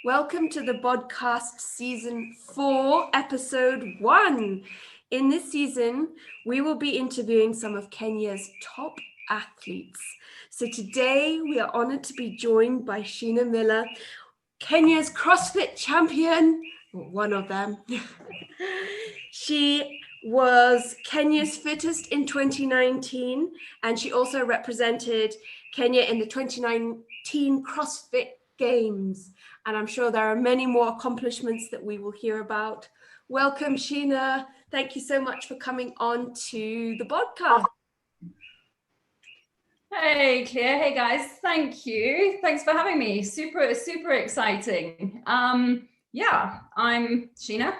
Welcome to the Bodcast Season 4, Episode 1. In this season, we will be interviewing some of Kenya's top athletes. So today, we are honored to be joined by Sheena Miller, Kenya's CrossFit champion, one of them. She was Kenya's fittest in 2019, and she also represented Kenya in the 2019 CrossFit Games. And I'm sure there are many more accomplishments that we will hear about. Welcome, Sheena. Thank you so much for coming on to the podcast. Hey, Claire. Hey, guys. Thank you. Thanks for having me. Super exciting. Yeah, I'm Sheena.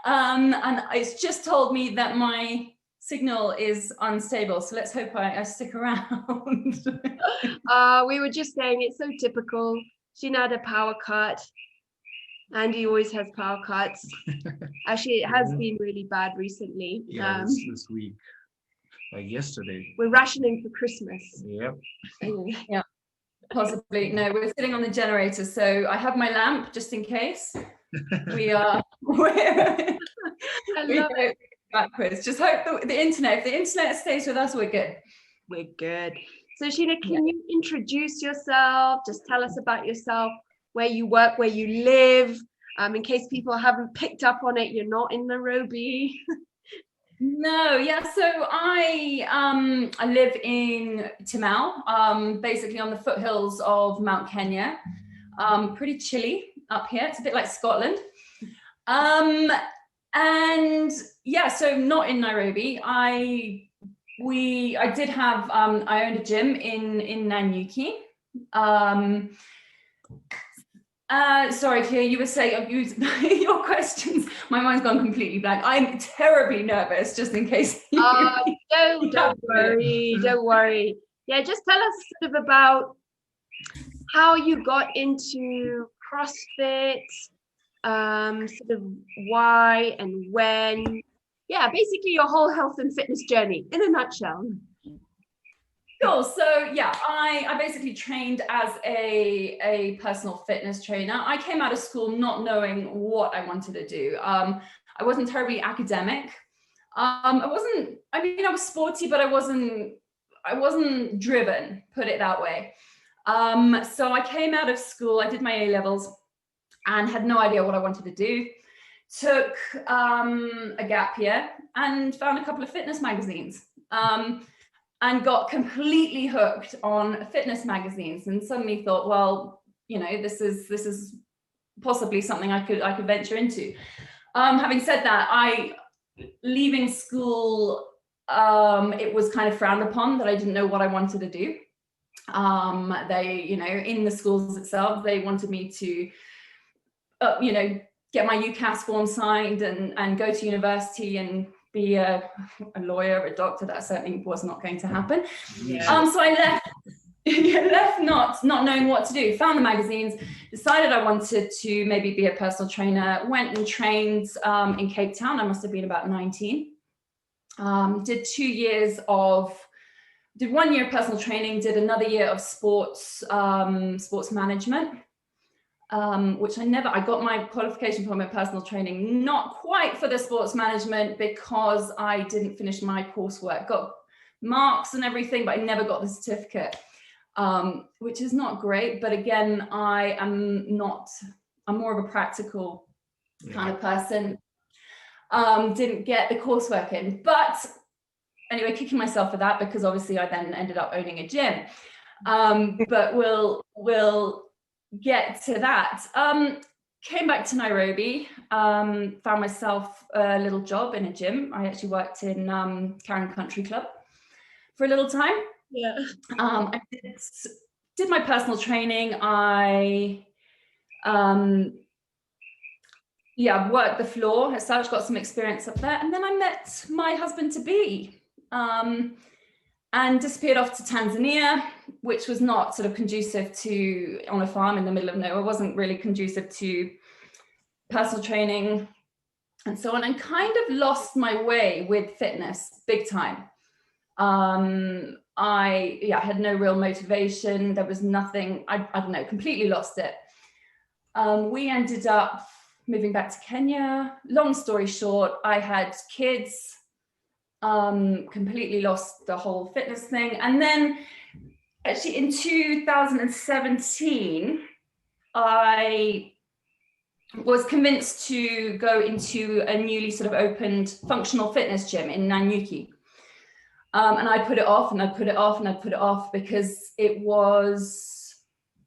And it's just told me that my signal is unstable. So let's hope I stick around. We were just saying it's so typical. Sheena had a power cut. Andy always has power cuts. Actually, it has been really bad recently. Yeah, this week, like yesterday. We're rationing for Christmas. Yep. Yeah, possibly. No, we're sitting on the generator, so I have my lamp just in case. We are. I love it. Backwards. Just hope that if the internet stays with us, we're good. We're good. So Sheena, can you introduce yourself? Just tell us about yourself, where you work, where you live. In case people haven't picked up on it, you're not in Nairobi. No, yeah. So I live in Timau, basically on the foothills of Mount Kenya. Pretty chilly up here. It's a bit like Scotland. And yeah, so not in Nairobi. I owned a gym in Nanyuki. Sorry, Kia, you were saying your questions. My mind's gone completely blank. I'm terribly nervous, just in case. Don't worry. Yeah, just tell us sort of about how you got into CrossFit, sort of why and when. Yeah, basically your whole health and fitness journey in a nutshell. Cool. So yeah, I basically trained as a personal fitness trainer. I came out of school not knowing what I wanted to do. I wasn't terribly academic. I was sporty, but I wasn't driven, put it that way. So I came out of school, I did my A-levels and had no idea what I wanted to do. Took a gap year and found a couple of fitness magazines. And got completely hooked on fitness magazines, and suddenly thought, well, this is possibly something I could venture into. Having said that, leaving school, it was kind of frowned upon that I didn't know what I wanted to do. They, in the schools itself, they wanted me to, get my UCAS form signed and go to university and be a lawyer, a doctor. That certainly was not going to happen. Yeah. So I left not knowing what to do. Found the magazines, decided I wanted to maybe be a personal trainer, went and trained in Cape Town. I must have been about 19. Did 1 year of personal training, did another year of sports management. Which I got my qualification for my personal training, not quite for the sports management because I didn't finish my coursework, got marks and everything, but I never got the certificate, which is not great. But again, I'm more of a practical kind of person. Didn't get the coursework in, but anyway, kicking myself for that because obviously I then ended up owning a gym. But we'll get to that. Came back to Nairobi, found myself a little job in a gym. I actually worked in Karen Country Club for a little time. Yeah. I did my personal training. I worked the floor as such, got some experience up there. And then I met my husband to be. And disappeared off to Tanzania, which was not sort of conducive to, on a farm in the middle of nowhere, wasn't really conducive to personal training and so on, and kind of lost my way with fitness big time. I had no real motivation. There was nothing, I don't know, completely lost it. We ended up moving back to Kenya. Long story short, I had kids, completely lost the whole fitness thing. And then actually in 2017, I was convinced to go into a newly sort of opened functional fitness gym in Nanyuki. And I put it off and I put it off and I put it off because it was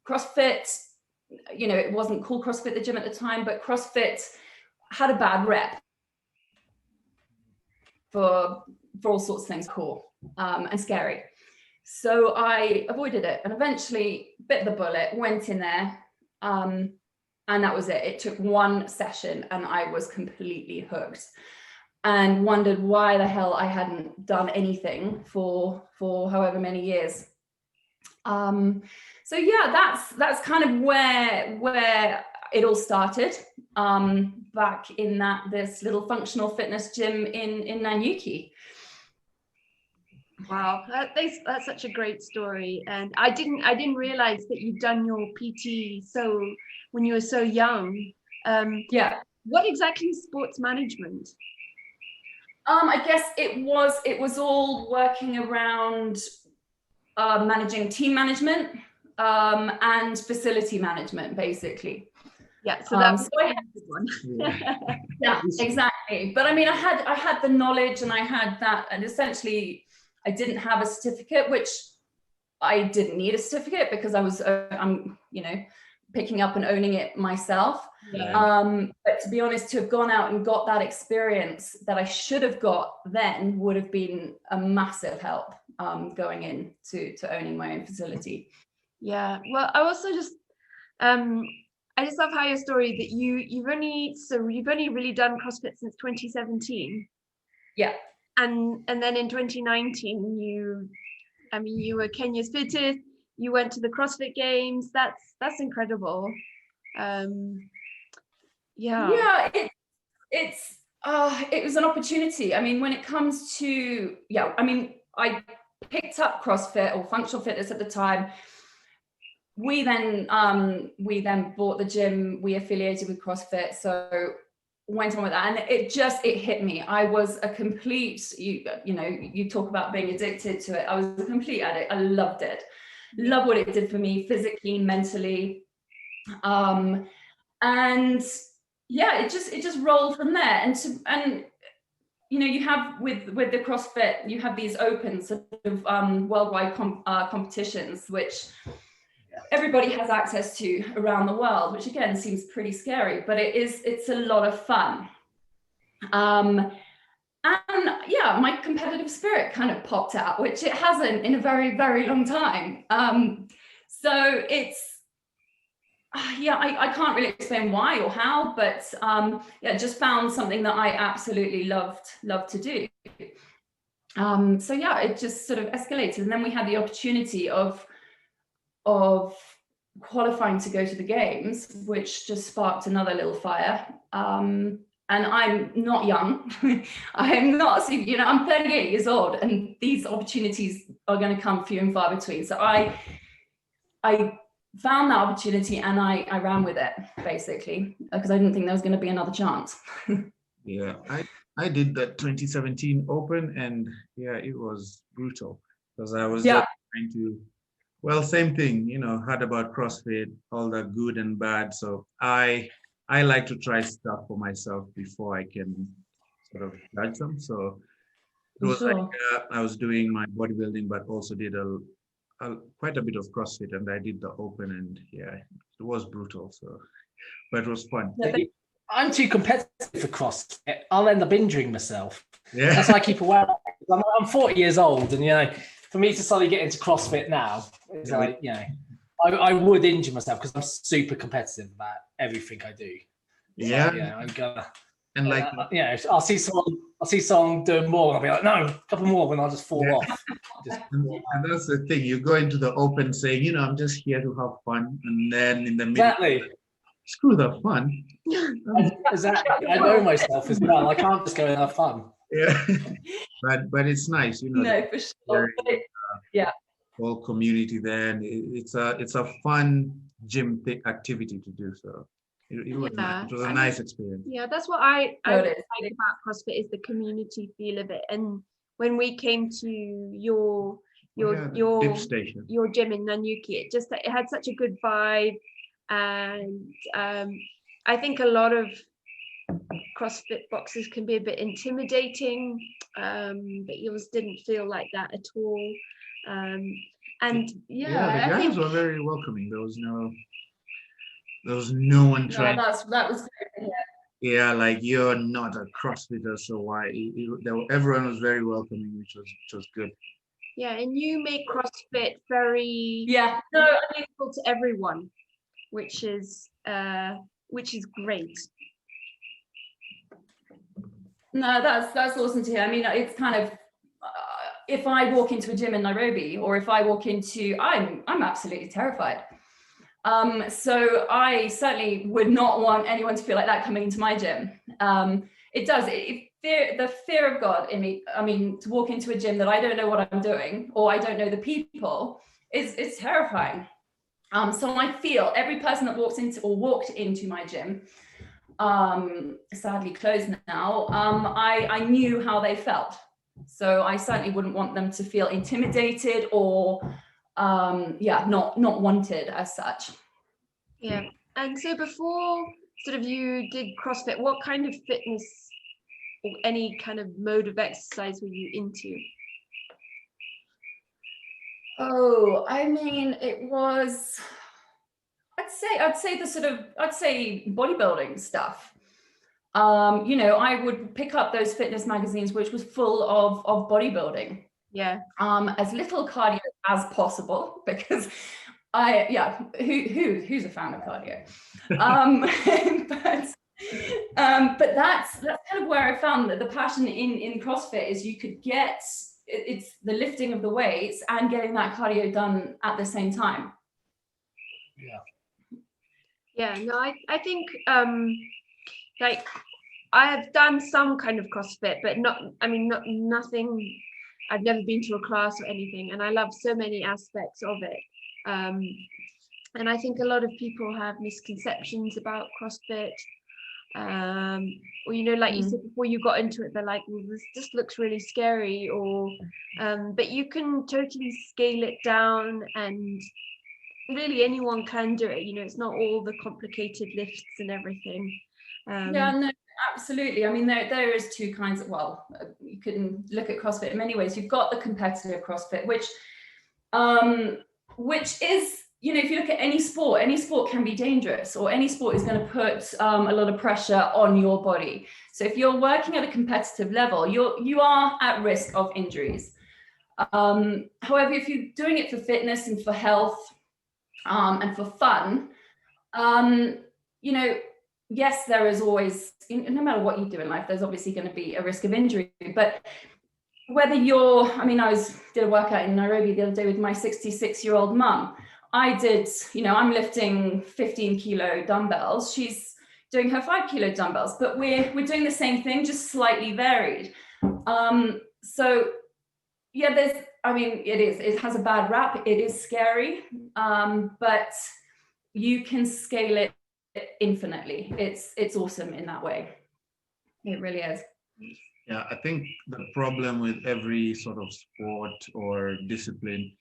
CrossFit, you know, it wasn't called CrossFit the gym at the time, but CrossFit had a bad rep for all sorts of things cool and scary. So I avoided it and eventually bit the bullet, went in there, and that was it. It took one session and I was completely hooked and wondered why the hell I hadn't done anything for however many years. So yeah, that's kind of where it all started, back in this little functional fitness gym in Nanyuki. Wow, that's such a great story, and I didn't realize that you'd done your PT when you were so young. Yeah. What exactly is sports management? I guess it was all working around managing team management and facility management, basically. Yeah, so that was a good one. Yeah, exactly. But I mean, I had the knowledge and I had that, and essentially I didn't have a certificate, which I didn't need a certificate because I'm picking up and owning it myself. Yeah. But to be honest, to have gone out and got that experience that I should have got then would have been a massive help going into owning my own facility. Yeah. Well, I also just I just love how your story that you've only really done CrossFit since 2017. Yeah. And then in 2019 you were Kenya's fittest. You went to the CrossFit Games. That's incredible. Yeah, it was an opportunity. I mean, when it comes to, I picked up CrossFit or functional fitness at the time. We then bought the gym. We affiliated with CrossFit, so went on with that, and it hit me. I was a complete, you talk about being addicted to it. I was a complete addict. I loved it. Love what it did for me physically, mentally, and yeah, it just rolled from there. And you have with the CrossFit, you have these open sort of worldwide competitions, which everybody has access to around the world, which again seems pretty scary, but it's a lot of fun. And yeah, my competitive spirit kind of popped out, which it hasn't in a very, very long time. So it's, I can't really explain why or how, but just found something that I absolutely loved to do. So yeah, it just sort of escalated. And then we had the opportunity of qualifying to go to the games, which just sparked another little fire. And I'm not young. I'm not, I'm 38 years old, and these opportunities are going to come few and far between. So I found that opportunity and I ran with it, basically, because I didn't think there was going to be another chance. Yeah, I did that 2017 Open, and yeah, it was brutal because I was just trying to, well, same thing, heard about CrossFit, all the good and bad. So I like to try stuff for myself before I can sort of judge them. So it was like I was doing my bodybuilding, but also did quite a bit of CrossFit, and I did the Open, and yeah, it was brutal. So, but it was fun. I'm too competitive for CrossFit. I'll end up injuring myself. Yeah, that's why I keep away. I'm 40 years old, and for me to suddenly get into CrossFit now, it's like I would injure myself because I'm super competitive about everything I do. Yeah, so, I'm gonna. And I'll see someone doing more, and I'll be like, no, a couple more, and I'll just fall off. And that's the thing. You go into the Open saying, I'm just here to have fun, and then in the middle, exactly. Screw the fun. Exactly. I know myself as well. I can't just go and have fun. Yeah, but it's nice, No, for sure. whole community there, and it's a fun gym activity to do. So it was a nice experience. Yeah, that's what I Noted. like about CrossFit is the community feel of it. And when we came to your dip station, your gym in Nanyuki, it had such a good vibe, and I think a lot of CrossFit boxes can be a bit intimidating, but yours didn't feel like that at all. And the I guys think were very welcoming. There was no one trying. That was great. Yeah, like you're not a CrossFitter, so why? Everyone was very welcoming, which was good. Yeah, and you make CrossFit very accessible to everyone, which is great. No, that's awesome to hear. I mean, it's kind of if I walk into a gym in Nairobi, or if I walk into, I'm absolutely terrified. So I certainly would not want anyone to feel like that coming into my gym. The fear of God in me, I mean, to walk into a gym that I don't know what I'm doing, or I don't know the people, is terrifying. So I feel every person that walked into my gym, sadly closed now, I knew how they felt. So I certainly wouldn't want them to feel intimidated or not wanted as such. Yeah. And so before sort of you did CrossFit, what kind of fitness or any kind of mode of exercise were you into? Oh, I mean, it was, I'd say bodybuilding stuff. I would pick up those fitness magazines, which was full of bodybuilding. Yeah. As little cardio as possible, because who's a fan of cardio? But that's kind of where I found that the passion in CrossFit is you could get it's the lifting of the weights and getting that cardio done at the same time. Yeah, no, I think like I have done some kind of CrossFit, but nothing. I've never been to a class or anything, and I love so many aspects of it. And I think a lot of people have misconceptions about CrossFit. Or like you said before you got into it, they're like, well, this just looks really scary, or but you can totally scale it down, and really anyone can do it. It's not all the complicated lifts and everything. No, absolutely. I mean, there is two kinds of, you can look at CrossFit in many ways. You've got the competitive CrossFit, which is, if you look at any sport can be dangerous, or any sport is going to put a lot of pressure on your body. So if you're working at a competitive level, you are at risk of injuries. However, if you're doing it for fitness and for health and for fun, yes, there is always, no matter what you do in life, there's obviously going to be a risk of injury. But whether I did a workout in Nairobi the other day with my 66-year-old mum. I'm lifting 15 kilo dumbbells. She's doing her 5 kilo dumbbells, but we're doing the same thing, just slightly varied. So yeah, it has a bad rap. It is scary, but you can scale it infinitely. It's awesome in that way. It really is. Yeah, I think the problem with every sort of sport or discipline,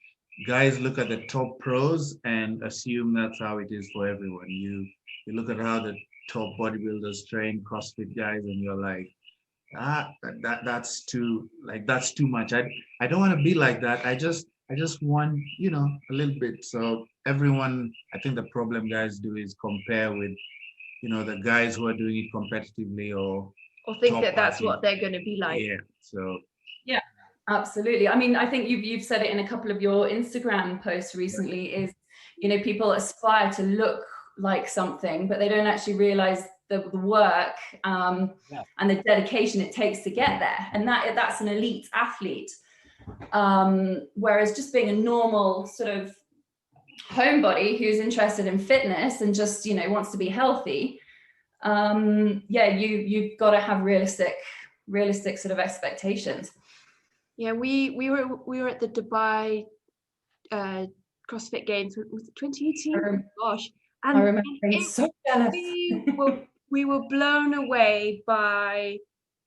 guys look at the top pros and assume that's how it is for everyone. You look at how the top bodybuilders train, CrossFit guys, and you're like, that's too much. I don't want to be like that. I just want, a little bit. So everyone, I think the problem guys do is compare with, the guys who are doing it competitively or think that that's what they're going to be like. Yeah. So. Yeah, absolutely. I mean, I think you've said it in a couple of your Instagram posts recently is, people aspire to look like something, but they don't actually realize the work and the dedication it takes to get there. And that's an elite athlete. Whereas just being a normal sort of homebody who's interested in fitness and just, wants to be healthy, you've got to have realistic sort of expectations. Yeah, we were at the Dubai CrossFit Games. Was it 2018? Gosh. I remember being it- so jealous. we were blown away by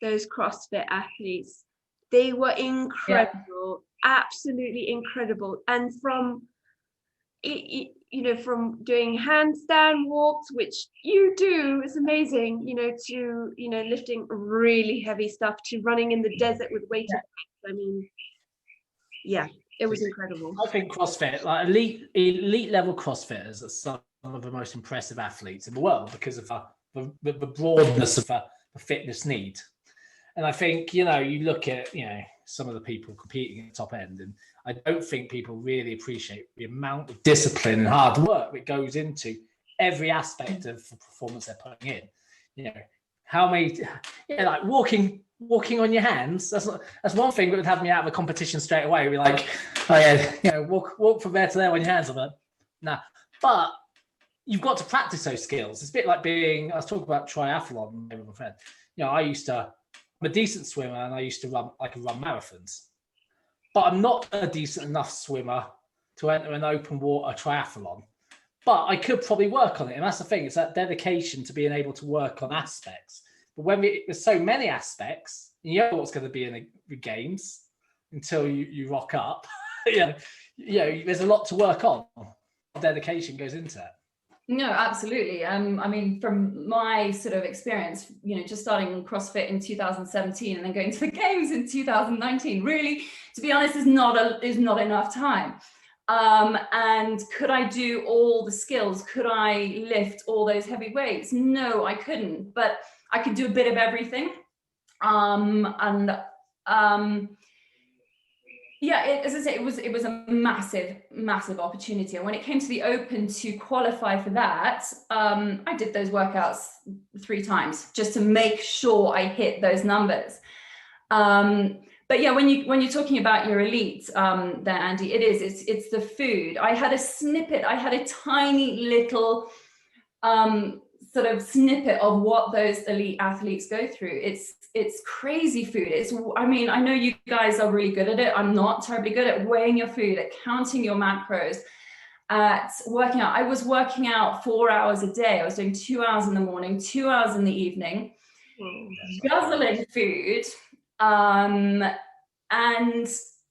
those CrossFit athletes. They were incredible, absolutely incredible. And from from doing handstand walks, which you do, it's amazing, to lifting really heavy stuff, to running in the desert with weighted weights. I mean, yeah, it was incredible. I think CrossFit, like elite level CrossFitters, are some of the most impressive athletes in the world because of the broadness of the fitness need. And I think, you look at, some of the people competing at the top end, and I don't think people really appreciate the amount of discipline and hard work that goes into every aspect of the performance they're putting in. How many, like walking on your hands. That's one thing that would have me out of a competition straight away. We're like, walk from there to there on your hands. I'm like, nah. But you've got to practice those skills. It's a bit like I was talking about triathlon with my friend. I'm a decent swimmer, and I used to run marathons. But I'm not a decent enough swimmer to enter an open water triathlon. But I could probably work on it. And that's the thing. It's that dedication to being able to work on aspects. But when there's so many aspects, you know what's going to be in the games until you rock up. There's a lot to work on. Dedication goes into it. No, absolutely. I mean, from my sort of experience, just starting CrossFit in 2017 and then going to the games in 2019, really, to be honest, is not enough time. And could I do all the skills? Could I lift all those heavy weights? No, I couldn't, but I could do a bit of everything. As I say, it was a massive opportunity. And when it came to the Open, to qualify for that, I did those workouts 3 times just to make sure I hit those numbers. But yeah, when you're talking about your elite, there, Andy, it's the food. I had a tiny little sort of snippet of what those elite athletes go through. It's crazy food. I know you guys are really good at it. I'm not terribly good at weighing your food, at counting your macros, at working out. I was working out 4 hours a day. I was doing 2 hours in the morning, 2 hours in the evening, guzzling food. And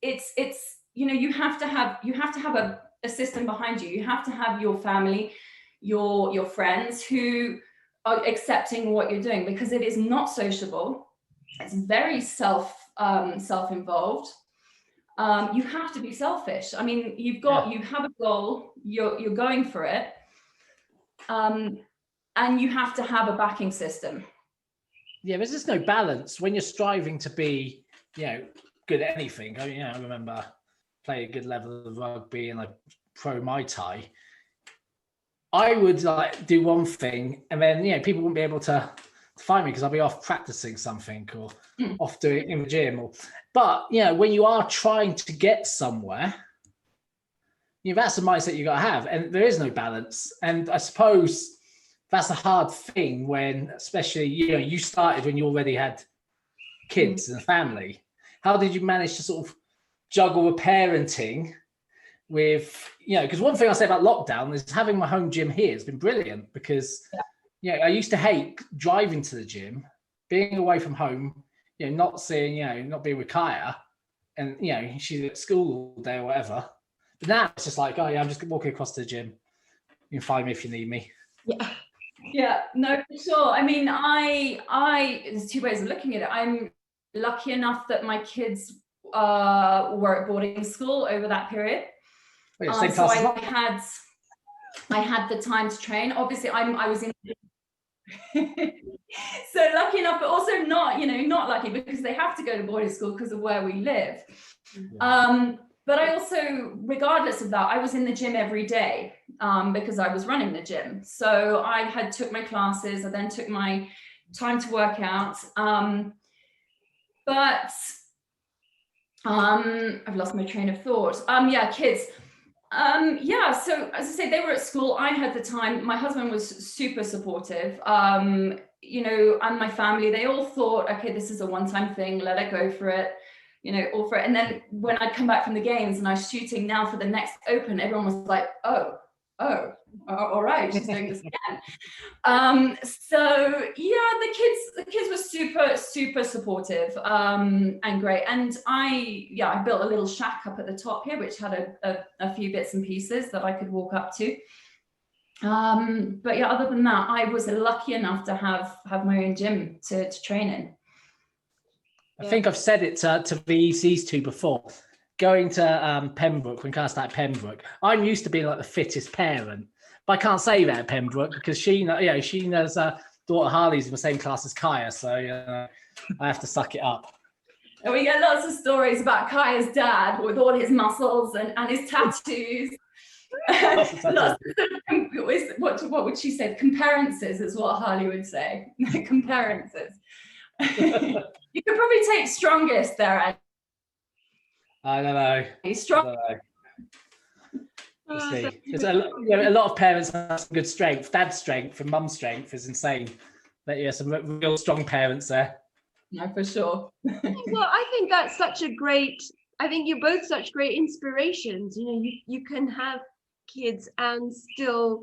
it's you have to have a system behind you. You have to have your family, your friends who are accepting what you're doing, because it is not sociable. It's very self-involved. You have to be selfish. I mean, you have a goal, you're going for it, and you have to have a backing system. Yeah, there's just no balance when you're striving to be, good at anything. I remember playing a good level of rugby and pro Muay Thai. I would do one thing, and then people wouldn't be able to find me because I'll be off practicing something or off doing it in the gym. But when you are trying to get somewhere, that's the mindset you got to have, and there is no balance. And I suppose that's a hard thing when, especially you started when you already had kids and a family. How did you manage to sort of juggle the parenting with, because one thing I say about lockdown is having my home gym here has been brilliant, because I used to hate driving to the gym, being away from home, not seeing, not being with Kaya, and she's at school all day or whatever. But now it's just like, I'm just walking across to the gym. You can find me if you need me. Yeah, no, for sure. I mean, there's 2 ways of looking at it. I'm lucky enough that my kids were at boarding school over that period. So I had the time to train. Obviously, I was in. So lucky enough, but also not lucky, because they have to go to boarding school because of where we live. But I also, regardless of that, I was in the gym every day because I was running the gym. So I took my classes. I then took my time to work out. But I've lost my train of thought. Kids. So as I say, they were at school. I had the time. My husband was super supportive. And my family, they all thought, okay, this is a one-time thing. Let it go for it. all for it. And then when I'd come back from the games and I was shooting now for the next open, everyone was like, oh, all right, she's doing this again. So yeah, the kids were super supportive and great. And I built a little shack up at the top here, which had a few bits and pieces that I could walk up to. But yeah, other than that, I was lucky enough to have my own gym to train in. I think I've said it to the ECs too before. Going to Pembroke, when I started Pembroke, I'm used to being like the fittest parent. But I can't say that at Pembroke because Sheena's daughter Harley's in the same class as Kaya, so I have to suck it up. And we get lots of stories about Kaya's dad with all his muscles and his tattoos. What would she say? Comparences is what Harley would say. Comparences. You could probably take strongest there, Ed. I don't know. He's strong. We'll see. There's a lot of parents have some good strength. Dad's strength and mum's strength is insane. But yeah, some real strong parents there. No, for sure. Well, I think that's I think you're both such great inspirations. You can have kids and still,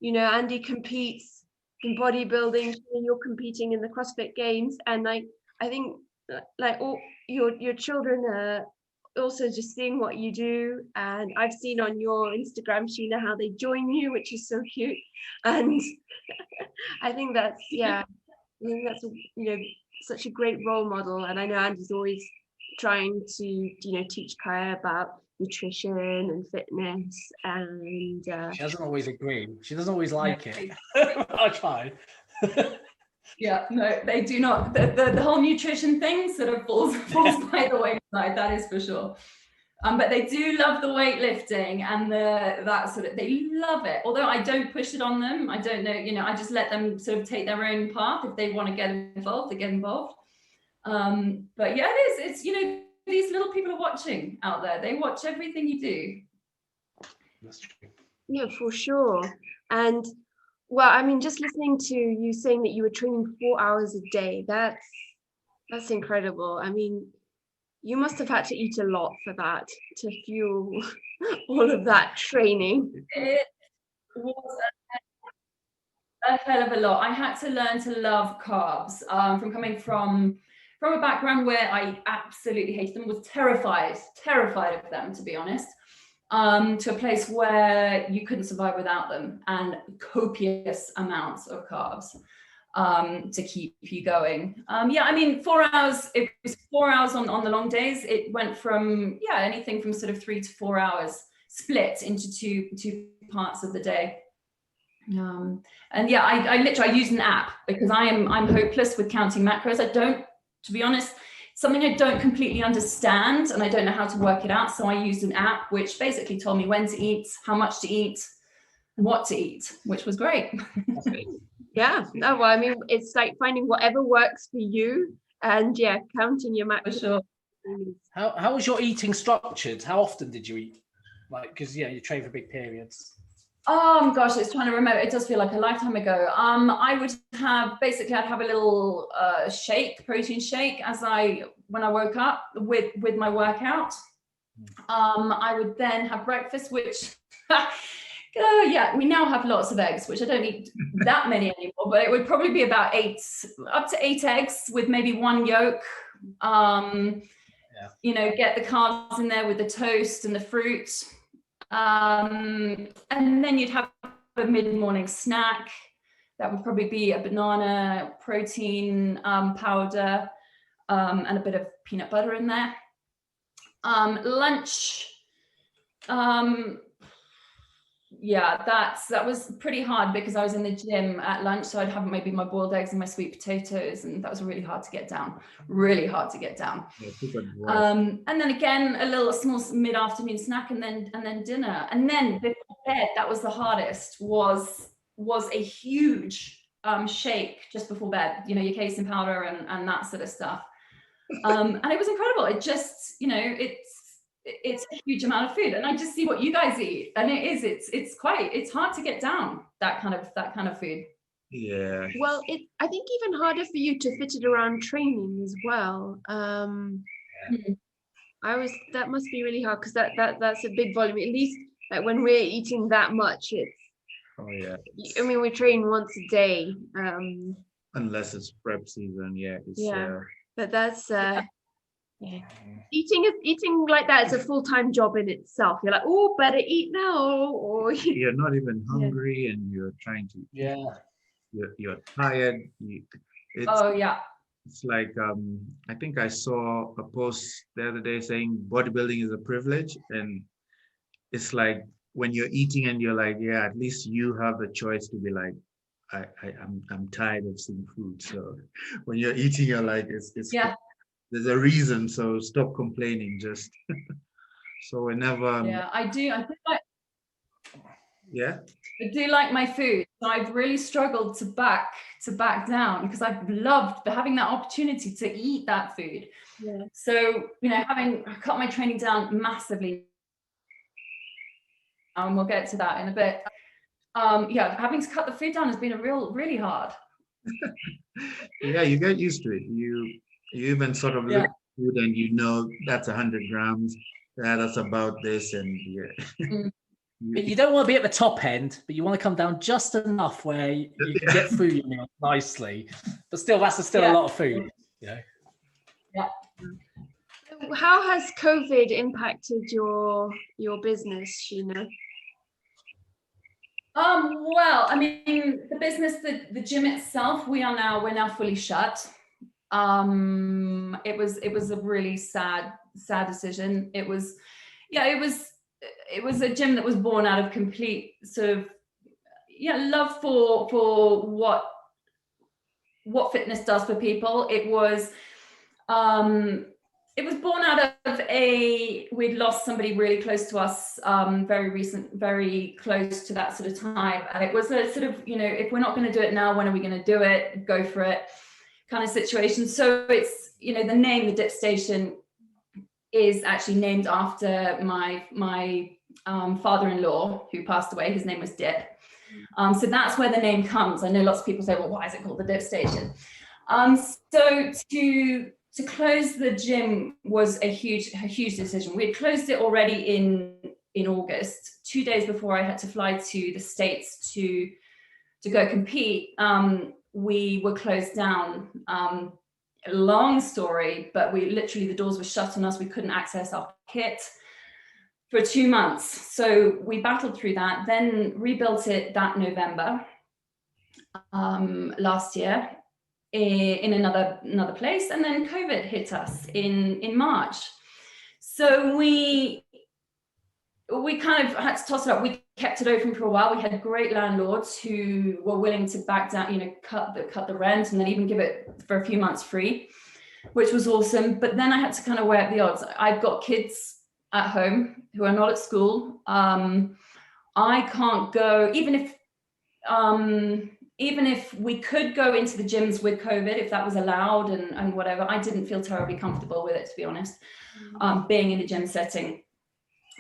Andy competes in bodybuilding, you're competing in the CrossFit Games, and I think all your children are also just seeing what you do, and I've seen on your Instagram, Sheena, how they join you, which is so cute. And I think that's such a great role model. And I know Andy's always trying to teach Kaya about nutrition and fitness, and she doesn't always agree. She doesn't always like it. I try. Yeah, no, they do not. The whole nutrition thing sort of falls by the wayside, that is for sure. But they do love the weightlifting and they love it. Although I don't push it on them. I don't know, I just let them sort of take their own path. If they want to get involved, they get involved. But yeah, it's these little people are watching out there. They watch everything you do. That's true. Yeah, for sure. And well, I mean, just listening to you saying that you were training 4 hours a day, that's incredible. I mean, you must have had to eat a lot for that to fuel all of that training. It was a hell of a lot. I had to learn to love carbs from coming from a background where I absolutely hated them, was terrified of them, to be honest, to a place where you couldn't survive without them, and copious amounts of carbs to keep you going. Yeah, I mean, 4 hours, it was 4 hours on the long days. It went from, anything from sort of 3 to 4 hours split into two parts of the day. And yeah, I use an app because I'm hopeless with counting macros. I don't, to be honest, something I don't completely understand and I don't know how to work it out. So I used an app which basically told me when to eat, how much to eat, and what to eat, which was great. Yeah, no, well, I mean, it's like finding whatever works for you and counting your macros. For sure. How was your eating structured? How often did you eat? Like, because you train for big periods. Oh gosh, it's trying to remember. It does feel like a lifetime ago. I would have I'd have a little protein shake when I woke up with my workout. I would then have breakfast, which we now have lots of eggs, which I don't eat that many anymore, but it would probably be about up to 8 eggs with maybe 1 yolk. Get the carbs in there with the toast and the fruit. And then you'd have a mid-morning snack. That would probably be a banana, protein powder, and a bit of peanut butter in there. Lunch, that was pretty hard because I was in the gym at lunch, so I'd have maybe my boiled eggs and my sweet potatoes, and that was really hard to get down. And then again, a little small mid-afternoon snack, and then dinner, and then before bed. That was the hardest. Was a huge shake just before bed. Your casein powder and that sort of stuff. And it was incredible. It just, it's a huge amount of food, and I just see what you guys eat, and it's hard to get down that kind of food. Yeah. Well, I think even harder for you to fit it around training as well. That must be really hard because that's a big volume. At least like when we're eating that much, it's. Oh yeah. I mean, we train once a day. Unless it's prep season, yeah. It's, yeah, but that's eating like that is a full-time job in itself. You're like, oh, better eat now, or you're not even hungry, and you're trying to. Yeah. You're tired. It's like I think I saw a post the other day saying bodybuilding is a privilege, and it's like when you're eating and you're like, yeah, at least you have the choice to be like, I'm tired of seeing food. So when you're eating, you're like, it's there's a reason. So stop complaining. Just so whenever I do like. Yeah. I do like my food. So I've really struggled to back down because I've loved having that opportunity to eat that food. Yeah. So, having cut my training down massively, and we'll get to that in a bit. Having to cut the food down has been really hard. Yeah, you get used to it. You even sort of look at food and that's 100 grams. Yeah, that's about this, and You don't want to be at the top end, but you want to come down just enough where you can get through your meal nicely. But still, that's still a lot of food. Yeah. How has COVID impacted your business, Sheena? Well, I mean, the business, the gym itself, we're now fully shut. It was a really sad decision. It was a gym that was born out of complete sort of love for what fitness does for people. It was born out of we'd lost somebody really close to us, very close to that sort of time, and it was a sort of if we're not going to do it now, when are we going to do it? Go for it kind of situation. So it's the name, the Dip Station, is actually named after my father-in-law who passed away. His name was Dip. So that's where the name comes. I know lots of people say, well, why is it called the Dip Station? So to close the gym was a huge decision. We had closed it already in August, 2 days before I had to fly to the States to go compete. We were closed down. Long story, but the doors were shut on us. We couldn't access our kit for 2 months. So we battled through that, then rebuilt it that November last year in another place. And then COVID hit us in March. So we kind of had to toss it up. We kept it open for a while. We had great landlords who were willing to back down, cut the rent, and then even give it for a few months free, which was awesome. But then I had to kind of weigh up the odds. I've got kids at home who are not at school. I can't go, even if we could go into the gyms with COVID, if that was allowed and whatever, I didn't feel terribly comfortable with it, to be honest, being in a gym setting.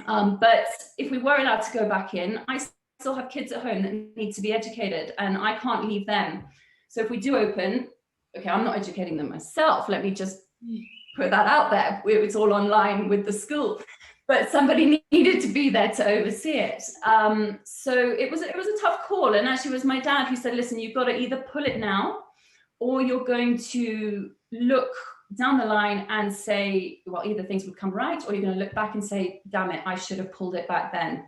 But if we were allowed to go back in, I still have kids at home that need to be educated, and I can't leave them. So if we do open, okay, I'm not educating them myself. Let me just put that out there. It's all online with the school, but somebody needed to be there to oversee it. So it was a tough call. And actually it was my dad who said, listen, you've got to either pull it now, or you're going to look down the line and say, well, either things would come right, or you're going to look back and say, damn it, I should have pulled it back then.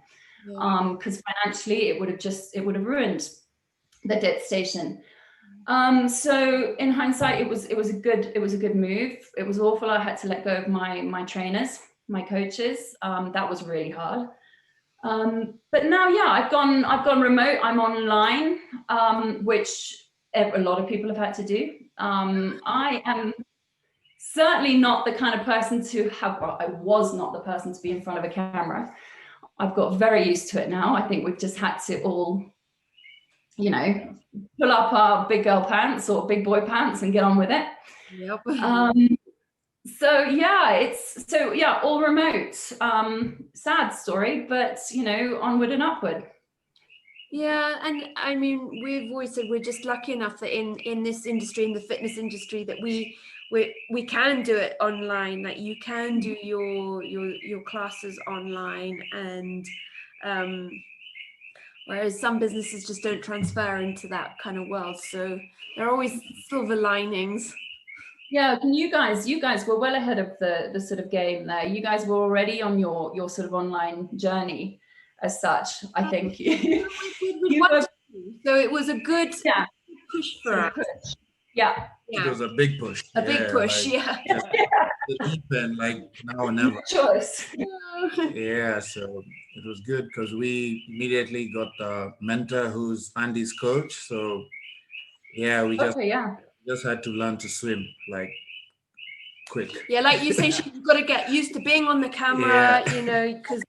Because financially it would have ruined the Dip Station. So in hindsight, it was a good move. It was awful. I had to let go of my trainers, my coaches. That was really hard. But now, I've gone remote. I'm online, which a lot of people have had to do. I am certainly not the kind of person I was not the person to be in front of a camera. I've got very used to it now. I think we've just had to all, pull up our big girl pants or big boy pants and get on with it. Yep. All remote. Sad story, but onward and upward. Yeah, and I mean, we've always said we're just lucky enough that in this industry, in the fitness industry, that we we can do it online. Like you can do your classes online, and whereas some businesses just don't transfer into that kind of world. So there are always silver linings. Yeah, and you guys were well ahead of the sort of game there. You guys were already on your sort of online journey as such. I think so it was a good push for us. Yeah. It was a big push. A big push, like, yeah. The deep end, like now or never. Choice. Yeah, so it was good because we immediately got the mentor who's Andy's coach. So yeah, we just had to learn to swim like quick. Yeah, like you say, you've got to get used to being on the camera, you know, because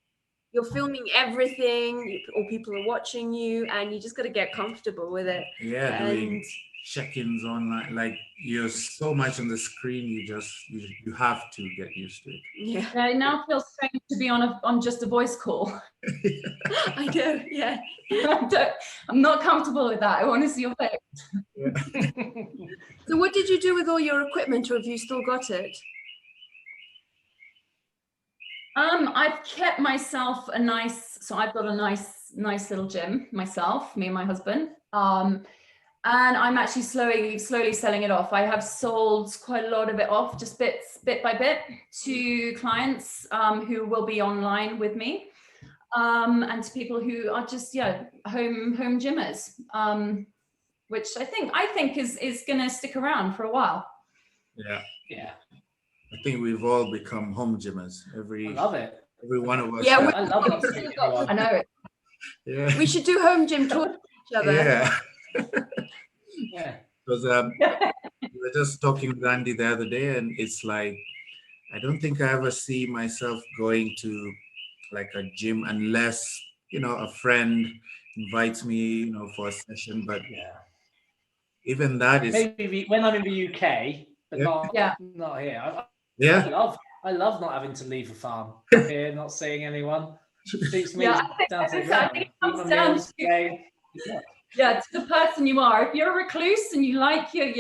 you're filming everything, or people are watching you, and you just got to get comfortable with it. Yeah, doing check-ins online, like you're so much on the screen, you have to get used to it. Yeah, it now feels strange to be on just a voice call. I know, yeah. I'm not comfortable with that. I want to see your face. Yeah. So what did you do with all your equipment, or have you still got it? I've kept myself I've got a nice little gym myself, me and my husband. And I'm actually slowly selling it off. I have sold quite a lot of it off, just bit by bit, to clients who will be online with me, and to people who are just home gymmers, which I think is going to stick around for a while. Yeah. I think we've all become home gymmers. I love it. Every one of us. Yeah, I love it. I know it. Yeah. We should do home gym tours with each other. Yeah. Yeah. Because we were just talking with Andy the other day, and it's like, I don't think I ever see myself going to like a gym unless, a friend invites me, for a session. But even that is maybe when I'm in the UK, but not here. I love not having to leave the farm. Here, not seeing anyone. Suits me down to the ground. To the person you are. If you're a recluse and you like you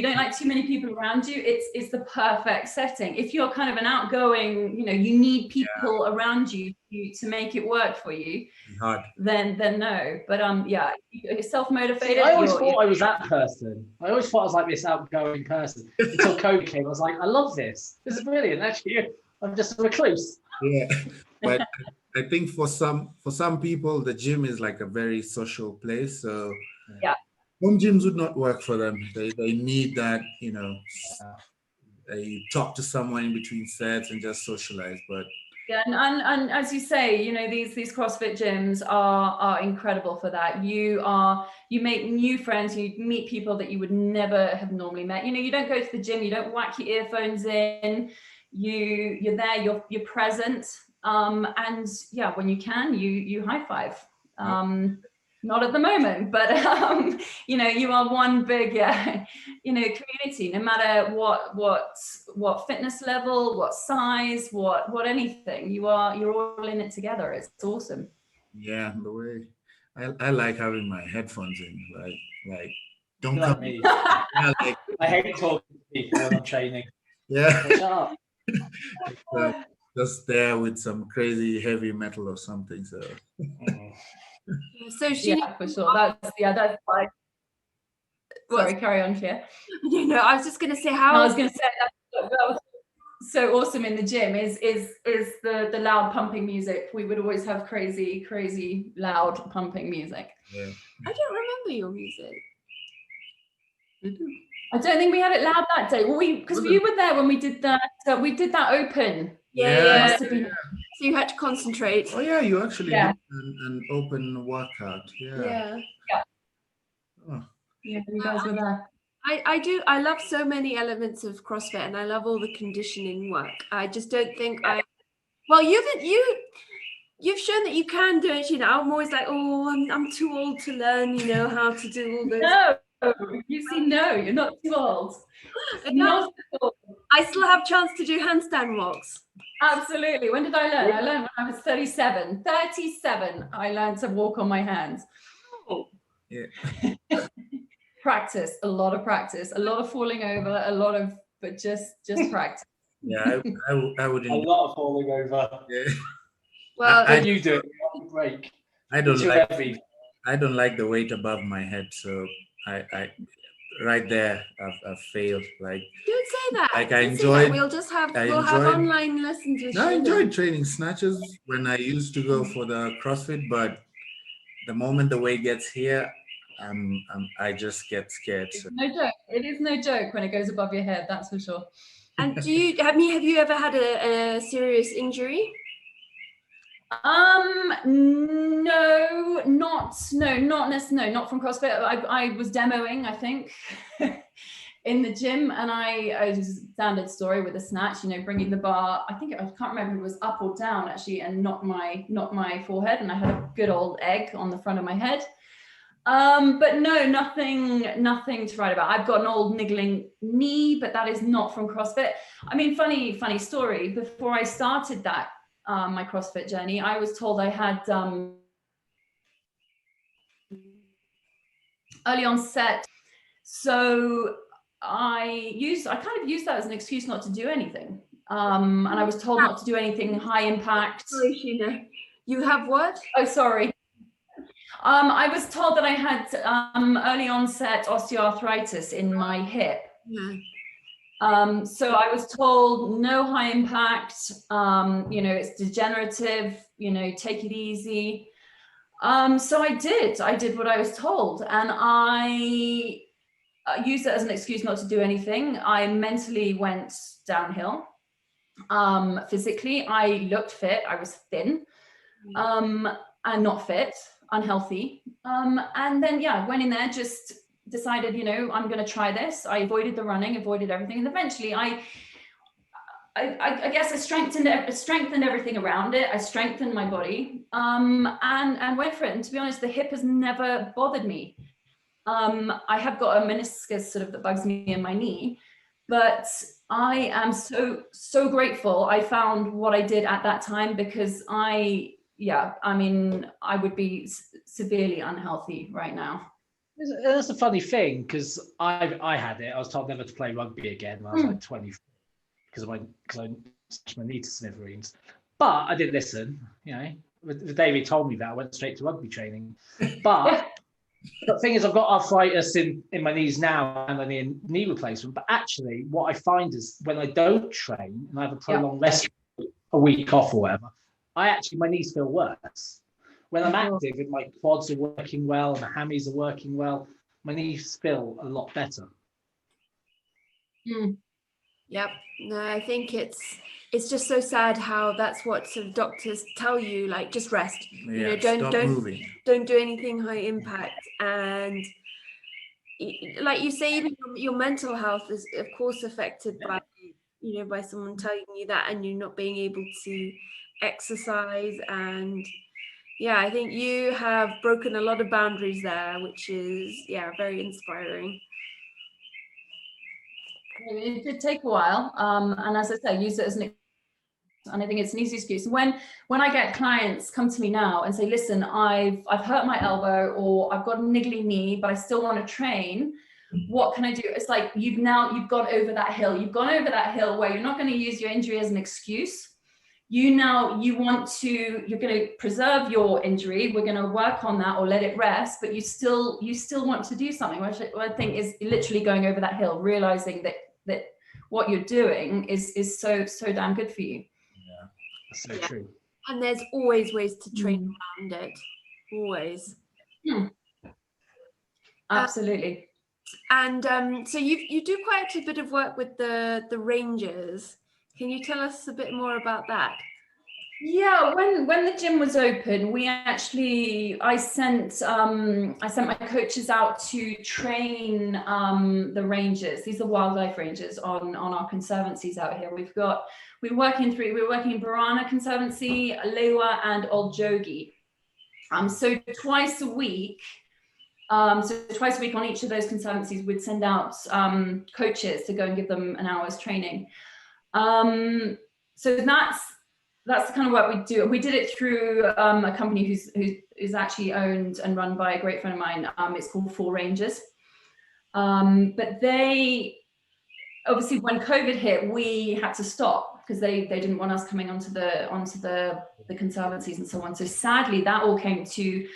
don't like too many people around you, it's the perfect setting. If you're kind of an outgoing, you need people around you to make it work for you, then no. But you're self-motivated. I always thought I was that person. I always thought I was like this outgoing person until COVID came. I was like, I love this. This is brilliant. Actually, I'm just a recluse. Yeah, but I think for some people, the gym is like a very social place. So home gyms would not work for them. They need that, you talk to someone in between sets and just socialize. But and as you say, these CrossFit gyms are incredible for that. You make new friends, you meet people that you would never have normally met. You don't go to the gym, you don't whack your earphones in. You're there, you're present, and when you can, you high five. Not at the moment, but you are one big community. No matter what fitness level, what size, what anything, you're all in it together. It's awesome. Yeah, the way I like having my headphones in, like don't like come. Me. I hate talking to people when I'm training. Yeah. Shut up. Just there with some crazy heavy metal or something. So. So Sheena, for sure. That's like. Sorry, carry on, Sheena. No, I was just going to say how. I was going to say that was so awesome in the gym is the loud pumping music. We would always have crazy loud pumping music. Yeah. I don't remember your music. I don't think we had it loud that day. Well, because you were there when we did that. So we did that open. Yeah. So you had to concentrate. Oh yeah, you actually did an open workout. Yeah. Oh. Yeah, you guys were there. I do. I love so many elements of CrossFit, and I love all the conditioning work. I just don't think Well, you've shown that you can do it. I'm always like, I'm too old to learn. How to do all this. No. You see, no, you're not too old. Not too old. I still have a chance to do handstand walks. Absolutely. When did I learn? I learned when I was 37. 37, I learned to walk on my hands. Yeah. practice, a lot of practice, a lot of falling over, but just practice. Yeah, I A wouldn't. lot of falling over. Yeah. Well, When you do it, you have a break. I don't Too like. heavy. I don't like the weight above my head, so I right there, I've failed. Like don't say that. I Don't say that. enjoyed. We'll have online lessons with No, I Sheena. enjoyed training snatches when I used to go for the CrossFit, but the moment the weight gets here, I just get scared. So. No joke. It is no joke when it goes above your head. That's for sure. And have you ever had a serious injury? No, not from CrossFit. I was demoing, I think, in the gym, and I just standard story with a snatch, bringing the bar. I can't remember if it was up or down actually, and not my forehead, and I had a good old egg on the front of my head. But no, nothing to write about. I've got an old niggling knee, but that is not from CrossFit. I mean, funny story. Before I started that, my CrossFit journey, I was told I had early onset. So I kind of used that as an excuse not to do anything. And I was told not to do anything high impact. Sorry, Sheena. You have what? Oh, sorry. I was told that I had early onset osteoarthritis in my hip. Yeah. So I was told no high impact, it's degenerative, take it easy. So I did what I was told, and I used it as an excuse not to do anything. I mentally went downhill. Physically, I looked fit. I was thin, and not fit, unhealthy. And then, went in there, just decided, I'm going to try this. I avoided the running, avoided everything. And eventually I guess I strengthened everything around it. I strengthened my body, and went for it. And to be honest, the hip has never bothered me. I have got a meniscus sort of that bugs me in my knee, but I am so grateful I found what I did at that time, because I would be severely unhealthy right now. That's a funny thing, because I had it. I was told never to play rugby again when I was like 20, because I smashed my knee to smithereens. But I didn't listen. The day they told me that, I went straight to rugby training. But the thing is, I've got arthritis in my knees now, and I need a knee replacement. But actually, what I find is when I don't train and I have a prolonged rest, a week off or whatever, my knees feel worse. When I'm active and my quads are working well and the hammies are working well, my knees feel a lot better. Yep. No, I think it's just so sad how that's what sort of doctors tell you, like just rest. Don't do anything high impact. And like you say, even your mental health is of course affected by by someone telling you that, and you not being able to exercise. And I think you have broken a lot of boundaries there, which is very inspiring. It did take a while, and as I say, use it as an, and I think it's an easy excuse. When I get clients come to me now and say, listen, I've hurt my elbow, or I've got a niggly knee, but I still want to train, what can I do? It's like you've gone over that hill. You've gone over that hill where you're not going to use your injury as an excuse. You're going to preserve your injury. We're going to work on that or let it rest, but you still want to do something, which I think is literally going over that hill, realizing that what you're doing is so damn good for you. Yeah, that's so true. And there's always ways to train around it. Always. Absolutely. And so you do quite a bit of work with the Rangers. Can you tell us a bit more about that? Yeah, when the gym was open, I sent my coaches out to train the rangers. These are wildlife rangers on our conservancies out here. We're working in Barana Conservancy, Lewa, and Old Jogi. So twice a week on each of those conservancies, we'd send out coaches to go and give them an hour's training. So that's the kind of work we do. And we did it through a company who's actually owned and run by a great friend of mine. It's called Four Rangers. But they, obviously when COVID hit, we had to stop because they didn't want us coming onto the conservancies and so on. So sadly, that all came to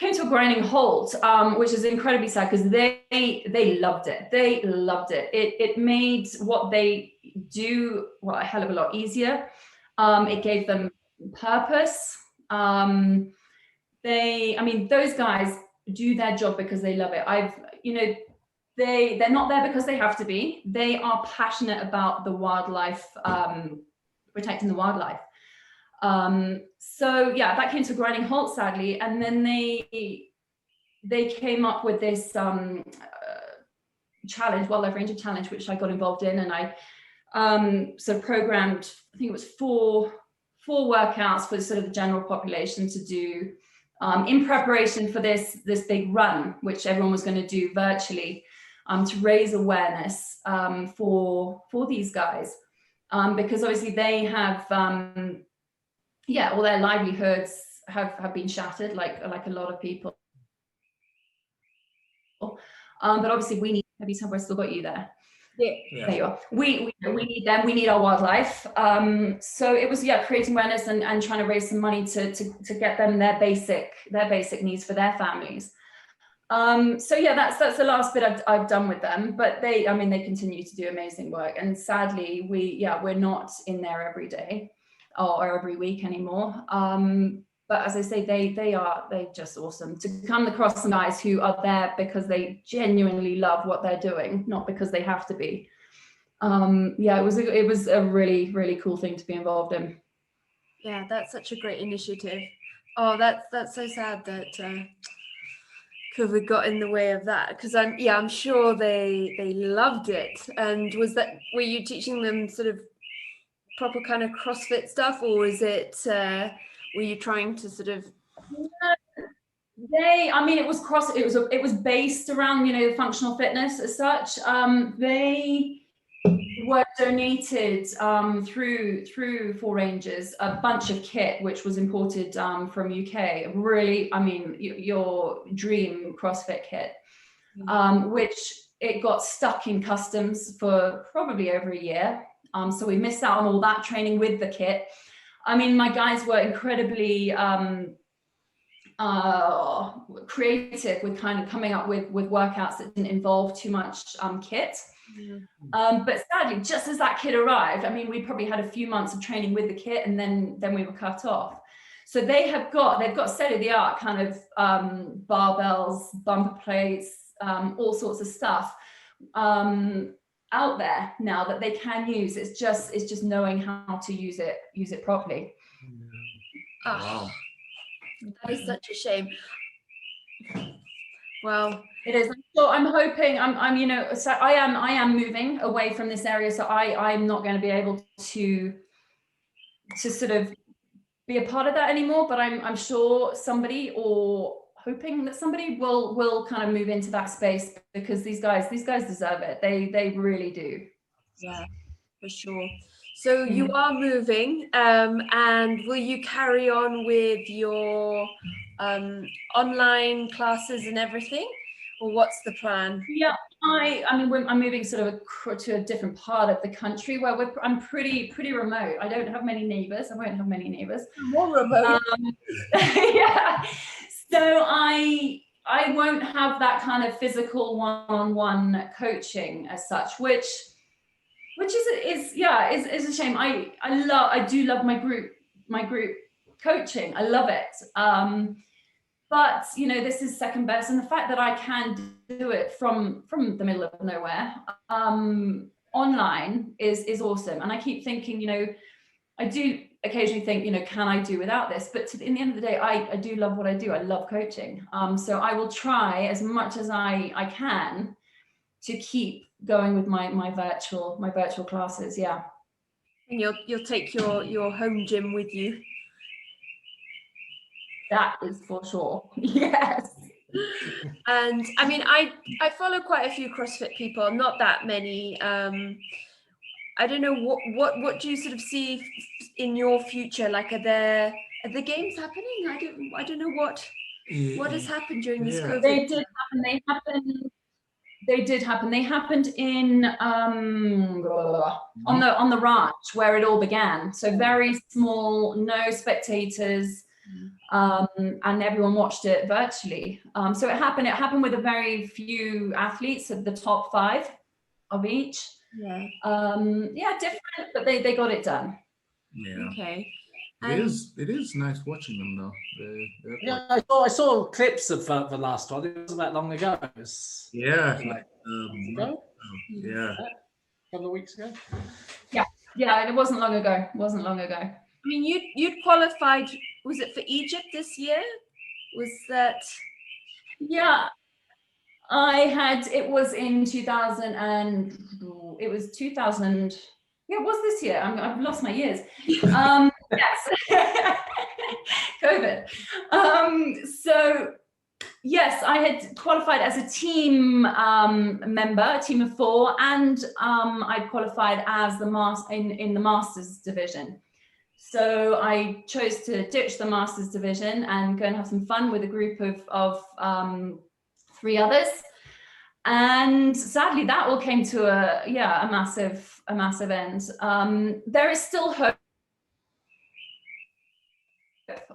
a grinding halt, which is incredibly sad because they loved it. They loved it. It made what they do a hell of a lot easier. It gave them purpose. Those guys do their job because they love it. They're not there because they have to be. They are passionate about the wildlife, protecting the wildlife. So yeah, that came to a grinding halt, sadly. And then they came up with this challenge, Wildlife Ranger Challenge, which I got involved in, and I sort of programmed, I think it was four workouts for sort of the general population to do in preparation for this big run, which everyone was going to do virtually, to raise awareness for these guys, because obviously they have all their livelihoods have been shattered, like a lot of people. But obviously we need. Have you still got you there? Yeah. There you are. We need them. We need our wildlife. So it was creating awareness and trying to raise some money to get them their basic needs for their families. So yeah, that's the last bit I've done with them. But they continue to do amazing work. And sadly, we're not in there every day or every week anymore. But as I say, they're just awesome to come across some guys who are there because they genuinely love what they're doing, not because they have to be. It was a really, really cool thing to be involved in. Yeah, that's such a great initiative. Oh, that's so sad that COVID got in the way of that, because I'm sure they loved it. And were you teaching them sort of proper kind of CrossFit stuff, or was it were you trying to sort of? It was it was based around functional fitness as such. They were donated through Four Rangers a bunch of kit which was imported from UK. Really, your dream CrossFit kit, which it got stuck in customs for probably over a year. So we missed out on all that training with the kit. My guys were incredibly creative with kind of coming up with workouts that didn't involve too much kit. But sadly, just as that kit arrived, we probably had a few months of training with the kit, and then we were cut off. So they've got state-of-the-art kind of barbells, bumper plates, all sorts of stuff out there now that they can use. It's just knowing how to use it properly. Wow. That is such a shame. Well, it is. So I'm hoping so I am moving away from this area, so I'm not going to be able to sort of be a part of that anymore, but I'm sure somebody, or hoping that somebody will kind of move into that space, because these guys deserve it. They really do. Yeah, for sure. So you are moving, and will you carry on with your online classes and everything, or what's the plan? Yeah, I'm moving sort of to a different part of the country where I'm pretty remote. I don't have many neighbors. I won't have many neighbors. More remote. Yeah. So I won't have that kind of physical one-on-one coaching as such, which is a shame. I do love my group coaching. I love it. But this is second best, and the fact that I can do it from the middle of nowhere online is awesome. And I keep thinking, I do occasionally think, can I do without this? But in the end of the day, I do love what I do. I love coaching. So I will try as much as I can to keep going with my virtual classes. Yeah. And you'll take your home gym with you. That is for sure. Yes. And I follow quite a few CrossFit people, not that many. I don't know what do you sort of see in your future? Like, are the games happening? I don't know what has happened during this COVID. They did happen. They did happen. They happened in on the ranch where it all began. So very small, no spectators, and everyone watched it virtually. So it happened with a very few athletes at the top 5 of each. Yeah. Different, but they got it done. Yeah. Okay. It is nice watching them though. Yeah, I saw clips of the last one. It wasn't that long ago. It was Yeah. like Yeah. a couple of weeks ago. Yeah, it wasn't long ago. I mean, you'd qualified. Was it for Egypt this year? Was that? Yeah, it was in 2000 and it was 2000. Yeah, it was this year. I've lost my years. Yes. COVID. So yes, I had qualified as a team member, a team of 4, and I qualified as in the Masters division. So I chose to ditch the Masters division and go and have some fun with a group of 3 others. And sadly, that all came to a massive end. There is still hope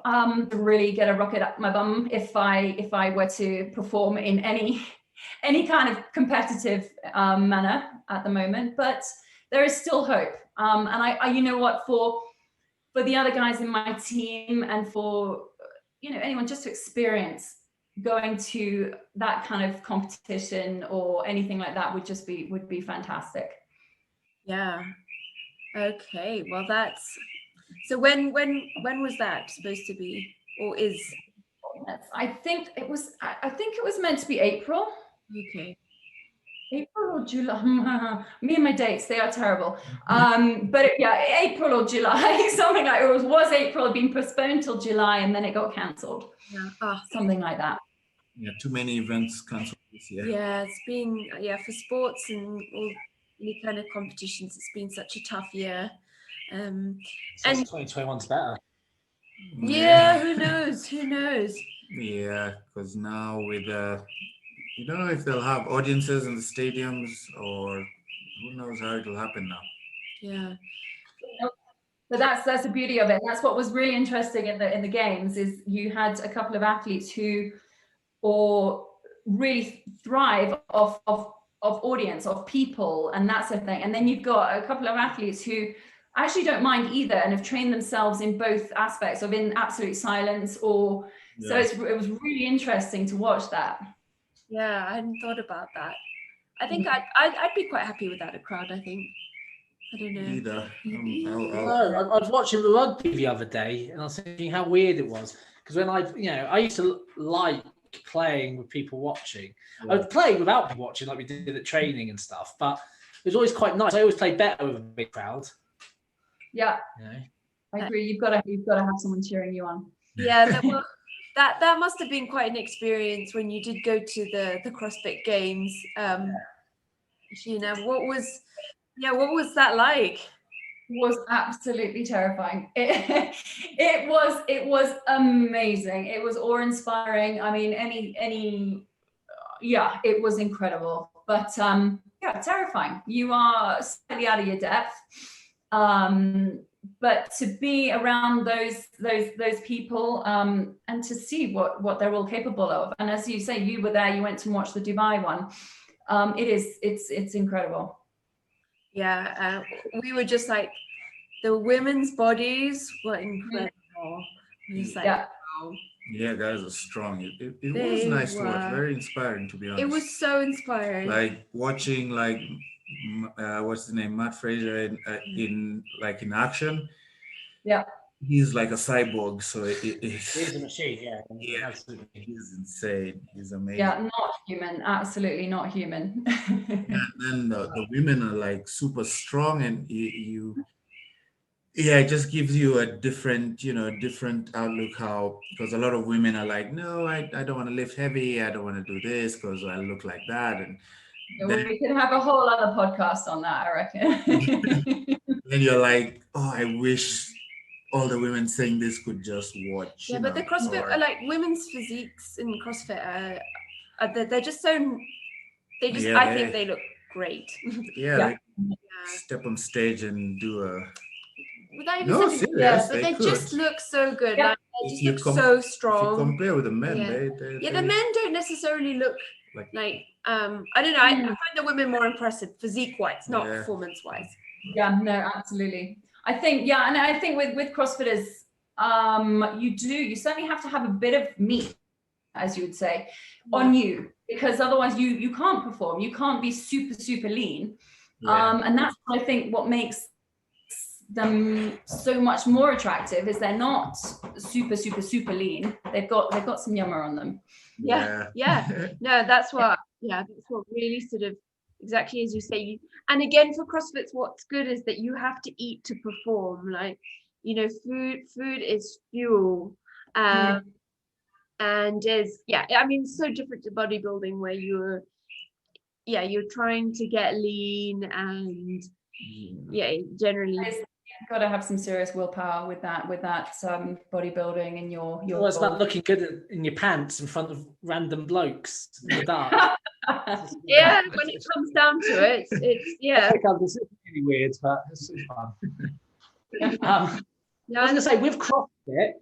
to really get a rocket up my bum if I were to perform in any kind of competitive manner at the moment. But there is still hope. And I you know what, for the other guys in my team and for anyone just to experience going to that kind of competition or anything like that would be fantastic. Yeah. Okay. Well, that's so. When was that supposed to be, or is? I think it was meant to be April. Okay. April or July. Me and my dates, they are terrible. But April or July, something like it was April, been postponed till July, and then it got cancelled. Yeah. Something like that. Yeah, too many events cancelled this year. Yeah, it's been for sports and all any kind of competitions. It's been such a tough year. And 2021's better. Yeah, who knows? Who knows? Yeah, because now with you don't know if they'll have audiences in the stadiums or who knows how it'll happen now. Yeah. But that's the beauty of it. That's what was really interesting in the games is you had a couple of athletes who really thrive off audience, of people, and that sort of thing. And then you've got a couple of athletes who actually don't mind either and have trained themselves in both aspects of in absolute silence or so it was really interesting to watch that. Yeah, I hadn't thought about that. I think I'd be quite happy with that, a crowd, I think. I don't know. Either. I was watching the rugby the other day and I was thinking how weird it was. Because when I used to like playing with people watching. Yeah. I would play without people watching like we did at training and stuff, but it was always quite nice. I always played better with a big crowd. Yeah. I agree. You've got to have someone cheering you on. Yeah, that must have been quite an experience when you did go to the CrossFit Games. Sheena, what was that like? It was absolutely terrifying. It was amazing. It was awe-inspiring. I mean, it was incredible. But terrifying. You are slightly out of your depth. But to be around those people and to see what they're all capable of, and as you say, you were there, you went to watch the Dubai one. It's incredible. Yeah, we were just like the women's bodies were incredible. Just like, wow. Yeah, guys are strong. It was nice to watch. Very inspiring, to be honest. It was so inspiring. Like watching what's his name, Matt Fraser in action. Yeah. He's like a cyborg, so he's a machine. Yeah, absolutely. He's insane. He's amazing. Yeah, not human. Absolutely not human. And then the women are like super strong, and it just gives you a different outlook. Because a lot of women are like, no, I don't want to lift heavy. I don't want to do this because I look like that. And we could have a whole other podcast on that, I reckon. Then you're like, oh, I wish all the women saying this could just watch. Yeah, but the CrossFit are like women's physiques in CrossFit they're just so They just, Yeah, I think they look great. They step on stage and do a. Without even No, stepping- serious, but they just could. look so good. Yeah. Like, they just If you look com- so If you strong. compare with the men, Yeah. they The men don't necessarily look like I don't know. I find the women more impressive physique wise, not performance wise. Yeah, no, absolutely. I think, and I think with CrossFitters, you certainly have to have a bit of meat, as you would say, on you, because otherwise you can't perform. You can't be super lean. And that's, I think, what makes them so much more attractive is they're not super lean. They've got some yummer on them. Yeah. No, that's what really sort of, exactly as you say. And again, for CrossFit, what's good is that you have to eat to perform. Like, food is fuel. And is, I mean, so different to bodybuilding where you're trying to get lean and generally. You've got to have some serious willpower with that bodybuilding and your. Well, it's about looking good in your pants in front of random blokes in the dark. When it comes down to it, it's I think this is really weird, but it's fun. I was going to say, with CrossFit,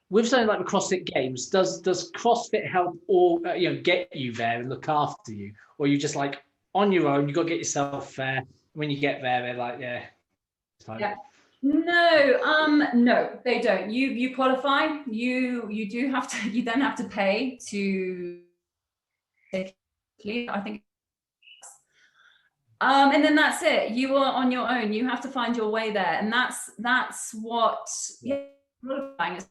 with something like the CrossFit Games, does CrossFit help or get you there and look after you, or are you just like on your own? You got to get yourself there. When you get there, they're like, it's fine. Yeah. No, they don't. You qualify. You do have to. You then have to pay to. I think. And then that's it. You are on your own. You have to find your way there, and that's what qualifying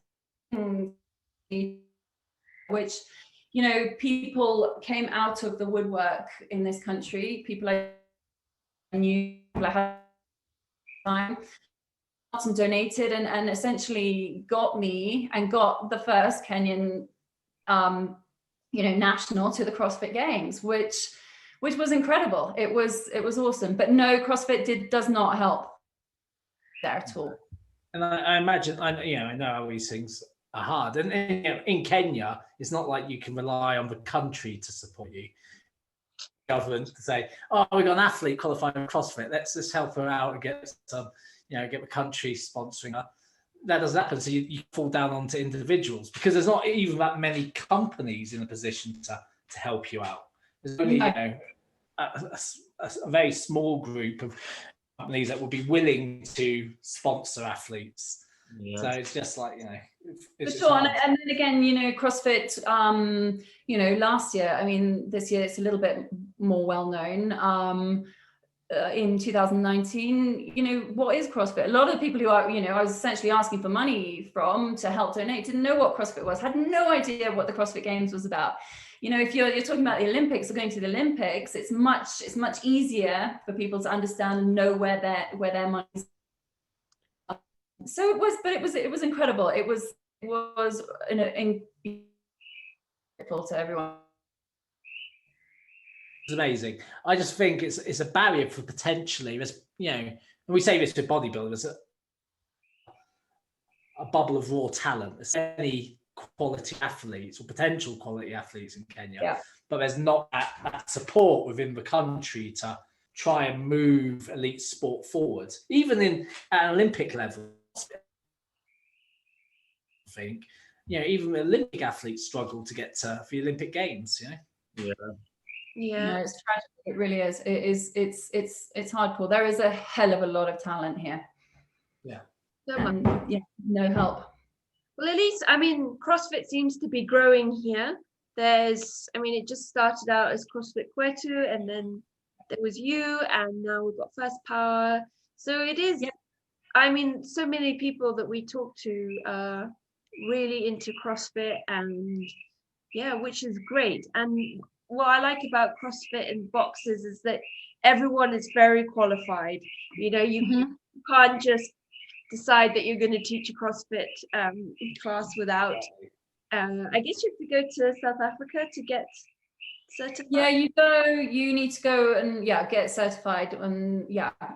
is. Which, people came out of the woodwork in this country. People I knew, people I had time, and donated and essentially got me and got the first Kenyan, national to the CrossFit Games, which was incredible. It was awesome. But no, CrossFit does not help there at all. And I imagine, I know how these things are hard. And in Kenya, it's not like you can rely on the country to support you. Government to say, we got an athlete qualifying for CrossFit. Let's just help her out and get some, get the country sponsoring her. That doesn't happen. So you fall down onto individuals because there's not even that many companies in a position to help you out. There's only, a very small group of companies that will be willing to sponsor athletes. Yeah. So it's just like, for sure. And then again, CrossFit, last year, this year it's a little bit more well known. In 2019, what is CrossFit? A lot of the people who are, I was essentially asking for money from to help donate didn't know what CrossFit was, had no idea what the CrossFit Games was about. If you're talking about the Olympics or going to the Olympics, it's much easier for people to understand and know where their money's. So it was incredible. It was incredible to everyone. It's amazing. I just think it's a barrier for potentially. There's, and we say this with bodybuilders, a bubble of raw talent. There's any quality athletes or potential quality athletes in Kenya, but there's not that support within the country to try and move elite sport forward, even at an Olympic level. I think, even the Olympic athletes struggle to get to the Olympic Games. Yeah, no, it's tragic. It really is. It's hardcore. There is a hell of a lot of talent here. Yeah. And, no help. Well, at least, CrossFit seems to be growing here. It just started out as CrossFit Kwetu, and then there was you, and now we've got First Power. So it is, so many people that we talk to are really into CrossFit, and which is great. And what I like about CrossFit and boxes is that everyone is very qualified. You can't just decide that you're going to teach a CrossFit class without. I guess you have to go to South Africa to get certified. Yeah, you need to go and get certified. And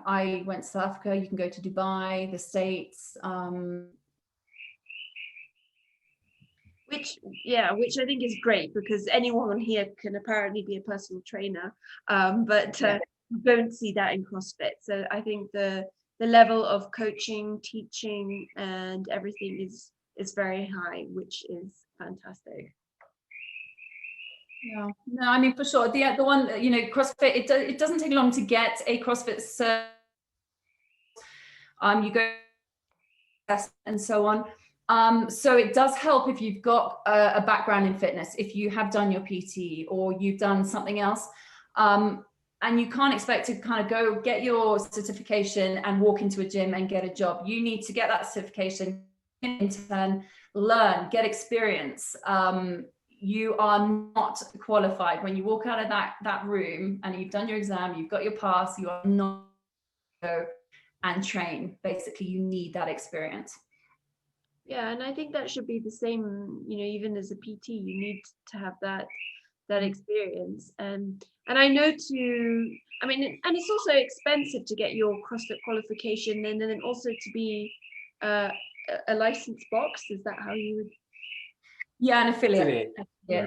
I went to South Africa. You can go to Dubai, the States. which I think is great, because anyone here can apparently be a personal trainer, but you don't see that in CrossFit. So I think the level of coaching, teaching, and everything is very high, which is fantastic. Yeah, no, I mean, for sure. The one, CrossFit, it doesn't take long to get a CrossFit cert. You go and so on. So it does help if you've got a background in fitness, if you have done your PT or you've done something else. And you can't expect to kind of go get your certification and walk into a gym and get a job. You need to get that certification, intern, learn, get experience. You are not qualified when you walk out of that room and you've done your exam, you've got your pass, you are not go and train. Basically, you need that experience. Yeah, and I think that should be the same, even as a PT, you need to have that experience. And I know and it's also expensive to get your CrossFit qualification, and then also to be a licensed box. Is that how you would? Yeah, an affiliate. Yeah.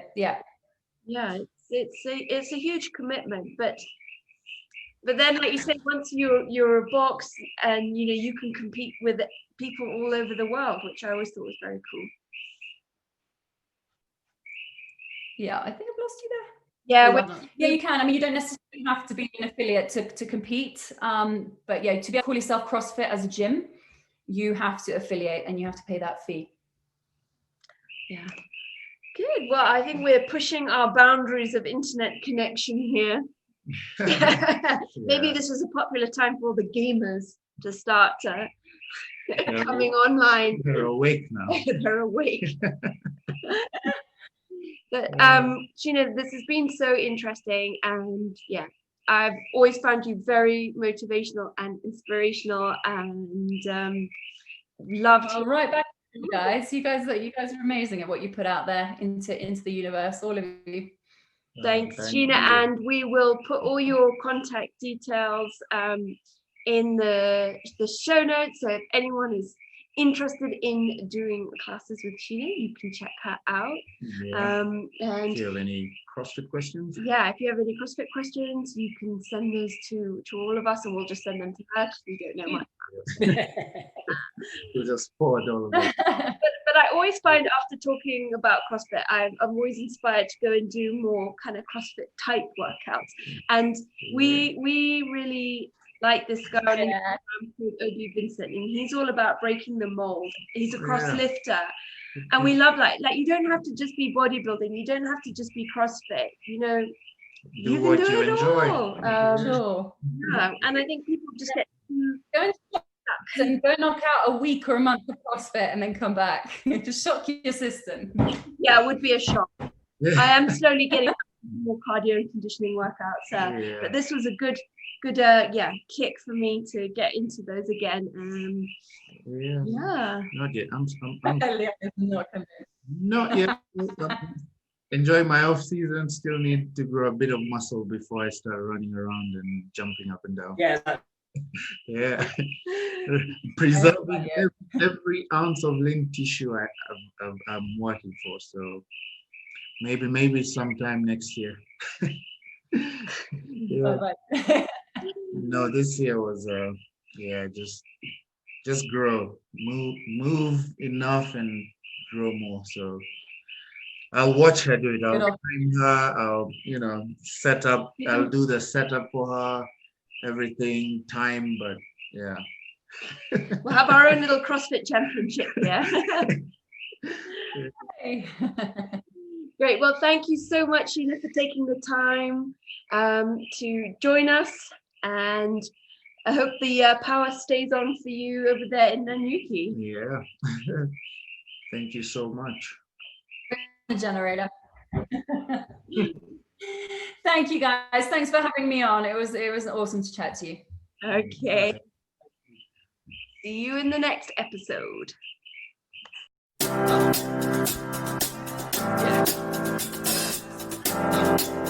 It's a huge commitment, but then, like you said, once you're a box, and you can compete with people all over the world, which I always thought was very cool. Yeah, I think I've lost you there. Yeah, you can. I mean, you don't necessarily have to be an affiliate to compete. But yeah, to be able to call yourself CrossFit as a gym, you have to affiliate and you have to pay that fee. Yeah. Good. Well, I think we're pushing our boundaries of internet connection here. Maybe this was a popular time for all the gamers to start coming online. They're awake now. They're awake. But Sheena, this has been so interesting, and I've always found you very motivational and inspirational, and loved. All right, back to you guys. You guys are amazing at what you put out there into the universe, all of you. Thanks, Sheena, and we will put all your contact details in the show notes. So if anyone is interested in doing classes with Sheena, you can check her out. And if you have any CrossFit questions, if you have any CrossFit questions, you can send those to all of us, and we'll just send them to her, because we don't know much. we'll just forward all of them. But I always find, after talking about CrossFit, I'm always inspired to go and do more kind of CrossFit type workouts. And we really like this guy called Obi Vincent, and he's all about breaking the mold. He's a cross lifter, and we love like you don't have to just be bodybuilding, you don't have to just be CrossFit, do what you enjoy. Sure. Yeah, and I think people just get go knock out a week or a month of CrossFit and then come back. Just shock your system. Yeah, it would be a shock. I am slowly getting more cardio and conditioning workouts, but this was a good kick for me to get into those again. Not yet. I'm not not yet. Enjoying my off season. Still need to grow a bit of muscle before I start running around and jumping up and down. Yeah. Preserving every ounce of lean tissue I'm working for. So maybe sometime next year. No, this year was just grow, move enough and grow more. So I'll watch her do it. I'll train her. I'll set up. I'll do the setup for her. Everything, time, but we'll have our own little CrossFit championship. Great. Well, thank you so much, Sheena, for taking the time to join us, and I hope the power stays on for you over there in Nanyuki. Thank you so much. The generator. Thank you, guys. Thanks for having me on. It was awesome to chat to you. Okay. See you in the next episode. Yeah.